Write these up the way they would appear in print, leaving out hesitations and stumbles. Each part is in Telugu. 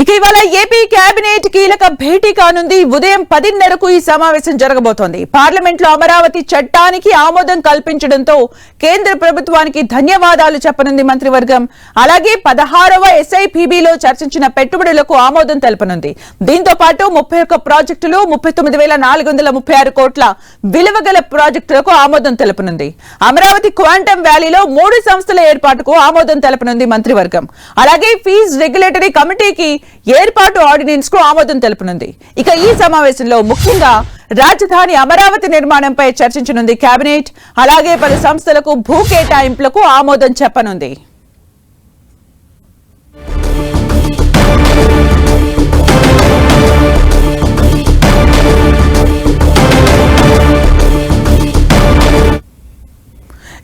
ఇక ఇవాళ ఏపీ కేబినెట్ కీలక భేటీ కానుంది. ఉదయం 10:30కు ఈ సమావేశం జరగబోతోంది. పార్లమెంట్ లో అమరావతి చట్టానికి ఆమోదం కల్పించడంతో కేంద్ర ప్రభుత్వానికి ధన్యవాదాలు చెప్పనుంది మంత్రివర్గం. అలాగే 16వ SIPBలో చర్చించిన పెట్టుబడులకు ఆమోదం తెలపనుంది. దీంతో పాటు 31 ప్రాజెక్టులు 39,436 కోట్ల విలువగల ప్రాజెక్టులకు ఆమోదం తెలపనుంది. అమరావతి క్వాంటమ్ వ్యాలీలో 3 సంస్థల ఏర్పాటుకు ఆమోదం తెలపనుంది మంత్రివర్గం. అలాగే ఫీజు రెగ్యులేటరీ కమిటీకి ఏర్పాటు ఆర్డినెన్స్ కు ఆమోదం తెలుపనుంది. ఇక ఈ సమావేశంలో ముఖ్యంగా రాజధాని అమరావతి నిర్మాణంపై చర్చించనుంది కేబినెట్. అలాగే పలు సంస్థలకు భూ కేటాయింపులకు ఆమోదం చెప్పనుంది.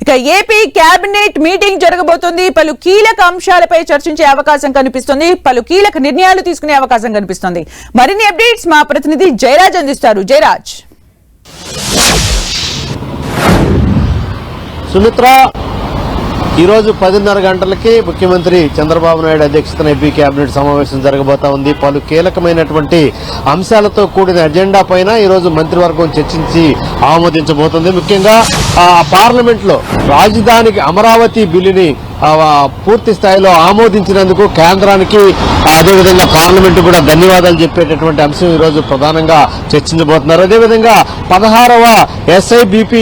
ఇక ఏపీ కేబినెట్ మీటింగ్ జరగబోతోంది. పలు కీలక అంశాలపై చర్చించే అవకాశం కనిపిస్తుంది. పలు కీలక నిర్ణయాలు తీసుకునే అవకాశం కనిపిస్తుంది. మరిన్ని అప్డేట్స్ మా ప్రతినిధి జయరాజ్ అందిస్తారు. జయరాజ్. సుమిత్ర, ఈరోజు 10:30 గంటలకి ముఖ్యమంత్రి చంద్రబాబు నాయుడు అధ్యక్షతన ఏపీ కేబినెట్ సమావేశం జరగబోతా ఉంది. పలు కీలకమైనటువంటి అంశాలతో కూడిన ఎజెండా పైన ఈరోజు మంత్రివర్గం చర్చించి ఆమోదించబోతుంది. ముఖ్యంగా పార్లమెంట్ లో రాజధానికి అమరావతి బిల్లుని పూర్తి స్థాయిలో ఆమోదించినందుకు కేంద్రానికి అదేవిధంగా పార్లమెంట్ కూడా ధన్యవాదాలు చెప్పేటటువంటి అంశం ఈరోజు ప్రధానంగా చర్చించబోతున్నారు. అదేవిధంగా 16వ SIBP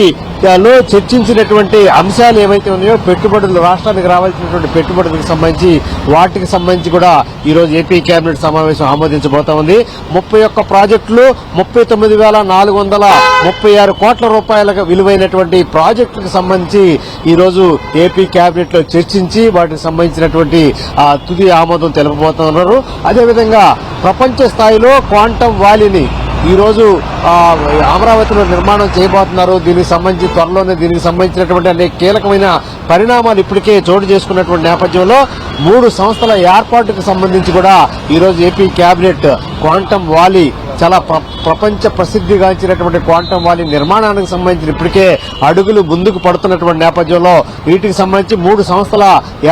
లో చర్చించినటువంటి అంశాలు ఏవైతే ఉన్నాయో పెట్టుబడులు, రాష్ట్రానికి రావాల్సినటువంటి పెట్టుబడులకు సంబంధించి వాటికి సంబంధించి కూడా ఈరోజు ఏపీ కేబినెట్ సమావేశం ఆమోదించబోతా ఉంది. 31 ప్రాజెక్టులు 39,436 కోట్ల రూపాయల విలువైనటువంటి ప్రాజెక్టులకు సంబంధించి ఈరోజు ఏపీ కేబినెట్ లో చర్చించి వాటికి సంబంధించినటువంటి తుది ఆమోదం తెలుపబోతున్నారు. అదేవిధంగా ప్రపంచ స్థాయిలో క్వాంటమ్ వ్యాలీని ఈ రోజు అమరావతిలో నిర్మాణం చేయబోతున్నారు. దీనికి సంబంధించి త్వరలోనే దీనికి సంబంధించినటువంటి అనేక కీలకమైన పరిణామాలు ఇప్పటికే చోటు చేసుకున్నటువంటి నేపథ్యంలో 3 సంస్థల ఏర్పాటుకు సంబంధించి కూడా ఈరోజు ఏపీ కేబినెట్ క్వాంటమ్ వ్యాలీ చాలా ప్రపంచ ప్రసిద్ధిగాంచినటువంటి క్వాంటమ్ వ్యాలీ నిర్మాణానికి సంబంధించి ఇప్పటికే అడుగులు ముందుకు పడుతున్నటువంటి నేపథ్యంలో వీటికి సంబంధించి 3 సంస్థల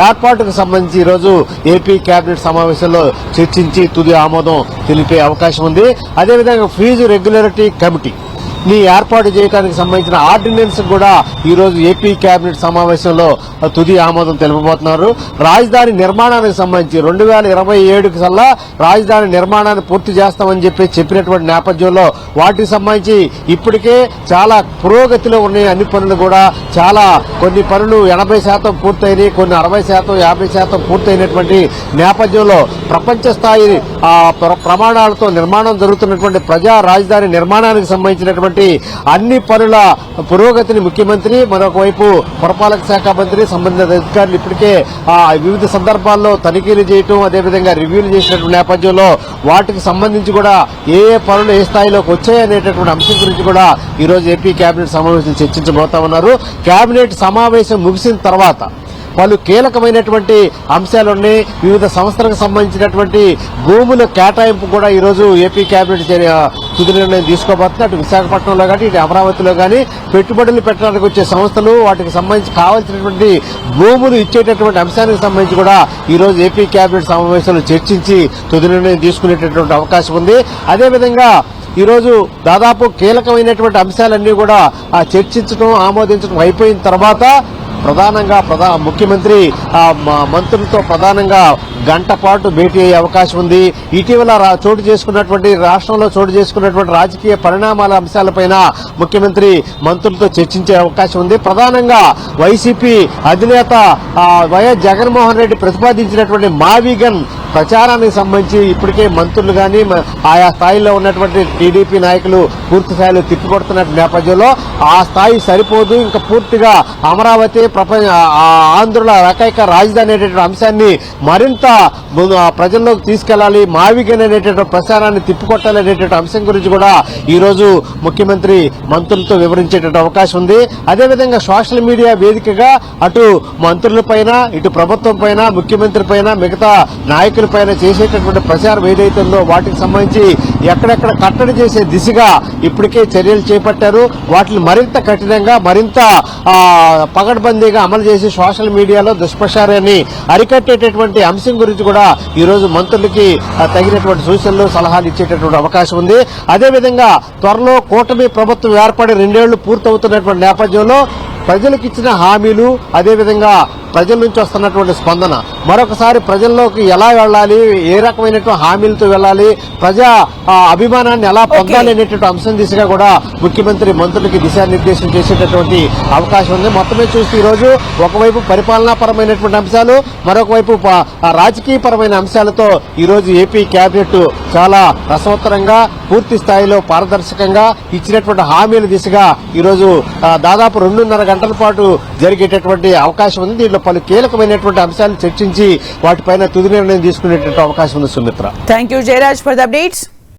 ఏర్పాటుకు సంబంధించి ఈరోజు ఏపీ కేబినెట్ సమావేశంలో చర్చించి తుది ఆమోదం తెలిపే అవకాశం ఉంది. అదేవిధంగా ఫీజు రెగ్యులేటరీ కమిటీ ఏర్పాటు చేయడానికి సంబంధించిన ఆర్డినెన్స్ కూడా ఈరోజు ఏపీ కేబినెట్ సమావేశంలో తుది ఆమోదం తెలుపబోతున్నారు. రాజధాని నిర్మాణానికి సంబంధించి 2027కి సల్లా రాజధాని నిర్మాణాన్ని పూర్తి చేస్తామని చెప్పినటువంటి నేపథ్యంలో వాటికి సంబంధించి ఇప్పటికే చాలా పురోగతిలో ఉన్నాయి అన్ని పనులు కూడా. కొన్ని పనులు 80% పూర్తయినాయి, కొన్ని 60%, 50% పూర్తయినటువంటి నేపథ్యంలో ప్రపంచ స్థాయి ప్రమాణాలతో నిర్మాణం జరుగుతున్నటువంటి ప్రజా రాజధాని నిర్మాణానికి సంబంధించినటువంటి అన్ని పనుల పురోగతిని ముఖ్యమంత్రి, మరొక వైపు పురపాలక శాఖ మంత్రి, సంబంధిత అధికారులు ఇప్పటికే వివిధ సందర్భాల్లో తనిఖీలు చేయటం, అదేవిధంగా రివ్యూలు చేసినటువంటి నేపథ్యంలో వాటికి సంబంధించి కూడా ఏ పనులు ఏ స్థాయిలోకి వచ్చాయనేటటువంటి అంశం గురించి కూడా ఈరోజు ఏపీ కేబినెట్ సమావేశం చర్చించబోతా ఉన్నారు. కేబినెట్ సమావేశం ముగిసిన తర్వాత పలు కీలకమైనటువంటి అంశాలున్నాయి. వివిధ సంస్థలకు సంబంధించినటువంటి భూముల కేటాయింపు కూడా ఈరోజు ఏపీ కేబినెట్ తుది నిర్ణయం తీసుకోబోతుంది. అటు విశాఖపట్నంలో కానీ ఇటు అమరావతిలో కానీ పెట్టుబడులు పెట్టడానికి వచ్చే సంస్థలు వాటికి సంబంధించి కావాల్సినటువంటి భూములు ఇచ్చేటటువంటి అంశానికి సంబంధించి కూడా ఈరోజు ఏపీ కేబినెట్ సమావేశంలో చర్చించి తుది నిర్ణయం తీసుకునేటటువంటి అవకాశం ఉంది. అదేవిధంగా ఈరోజు దాదాపు కీలకమైనటువంటి అంశాలన్నీ కూడా చర్చించడం, ఆమోదించడం అయిపోయిన తర్వాత ప్రధానంగా ముఖ్యమంత్రి మంత్రులతో ప్రధానంగా గంట పాటు భేటీ అయ్యే అవకాశం ఉంది. ఇటీవల రాష్ట్రంలో చోటు చేసుకున్నటువంటి రాజకీయ పరిణామాల అంశాలపైన ముఖ్యమంత్రి మంత్రులతో చర్చించే అవకాశం ఉంది. ప్రధానంగా వైసీపీ అధినేత వైఎస్ జగన్మోహన్ రెడ్డి ప్రతిపాదించినటువంటి మావిగన్ ప్రచారానికి సంబంధించి ఇప్పటికే మంత్రులు కానీ ఆయా స్థాయిలో ఉన్నటువంటి టీడీపీ నాయకులు పూర్తి స్థాయిలో తిప్పికొడుతున్న నేపథ్యంలో ఆ స్థాయి సరిపోదు, ఇంకా పూర్తిగా అమరావతి ఆంధ్రుల ఏకైక రాజధాని అనేటువంటి అంశాన్ని మరింత ప్రజల్లోకి తీసుకెళ్లాలి, మావిగన్ అనేటువంటి ప్రచారాన్ని తిప్పికొట్టాలి అనేటువంటి అంశం గురించి కూడా ఈరోజు ముఖ్యమంత్రి మంత్రులతో వివరించేటువంటి అవకాశం ఉంది. అదేవిధంగా సోషల్ మీడియా వేదికగా అటు మంత్రులపైన, ఇటు ప్రభుత్వం పైన, ముఖ్యమంత్రి పైన, మిగతా నాయకుల పైన చేసేటటువంటి ప్రచారం ఏదైతే ఉందో వాటికి సంబంధించి ఎక్కడెక్కడ కట్టడి చేసే దిశగా ఇప్పటికే చర్యలు చేపట్టారు. వాటిని మరింత కఠినంగా, మరింత పగడ్బందీ పకడ్బందీగా అమలు చేసి సోషల్ మీడియాలో దుష్ప్రచారాన్ని అరికట్టేటటువంటి అంశం గురించి కూడా ఈ రోజు మంత్రులకి తగినటువంటి సూచనలు సలహాలు ఇచ్చేటటువంటి అవకాశం ఉంది. అదేవిధంగా త్వరలో కూటమి ప్రభుత్వం ఏర్పడి 2 ఏళ్లు పూర్తవుతున్నటువంటి నేపథ్యంలో ప్రజలకు ఇచ్చిన హామీలు, అదేవిధంగా ప్రజల నుంచి వస్తున్నటువంటి స్పందన, మరొకసారి ప్రజల్లోకి ఎలా వెళ్ళాలి, ఏ రకమైనటువంటి హామీలతో వెళ్ళాలి, ప్రజా అభిమానాన్ని ఎలా పొందాలి అనేటువంటి అంశం దిశగా కూడా ముఖ్యమంత్రి మంత్రులకి దిశానిర్దేశం చేసేటటువంటి అవకాశం ఉంది. మొత్తమే చూస్తే ఈ రోజు ఒకవైపు పరిపాలనాపరమైనటువంటి అంశాలు, మరొక వైపు రాజకీయపరమైన అంశాలతో ఈ రోజు ఏపీ కేబినెట్ చాలా రసవత్తరంగా, పూర్తి స్థాయిలో పారదర్శకంగా ఇచ్చినటువంటి హామీల దిశగా ఈ రోజు దాదాపు 2.5 గంటల పాటు జరిగేటటువంటి అవకాశం ఉంది. దీంట్లో పలు కీలకమైనటువంటి అంశాలు చర్చించి వాటిపైన తుది నిర్ణయం తీసుకునేటువంటి అవకాశం ఉంది. Sumitra, thank you Jayaraj for the updates.